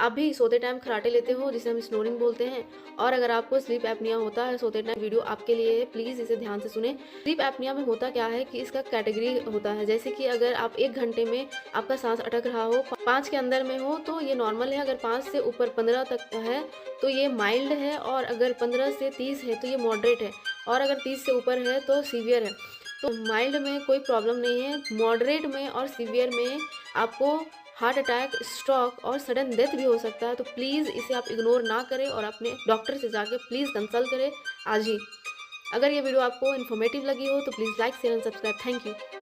आप भी सोते टाइम खर्राटे लेते हो जिसे हम स्नोरिंग बोलते हैं, और अगर आपको स्लीप एपनिया होता है सोते टाइम, वीडियो आपके लिए है, प्लीज़ इसे ध्यान से सुनें। स्लीप एपनिया में होता क्या है कि इसका कैटेगरी होता है, जैसे कि अगर आप 1 घंटे में आपका साँस अटक रहा हो, 5 के अंदर में हो तो ये नॉर्मल है, अगर 5 से ऊपर 15 तक है तो ये माइल्ड है, और अगर 15 से 30 है तो ये मॉडरेट है, और अगर 30 से ऊपर है तो सीवियर है। तो माइल्ड में कोई प्रॉब्लम नहीं है, मॉडरेट में और सीवियर में आपको हार्ट अटैक, स्ट्रोक और सडन डेथ भी हो सकता है। तो प्लीज़ इसे आप इग्नोर ना करें और अपने डॉक्टर से जाके प्लीज़ कंसल्ट करें आज ही। अगर ये वीडियो आपको इन्फॉर्मेटिव लगी हो तो please like, share and subscribe. Thank you.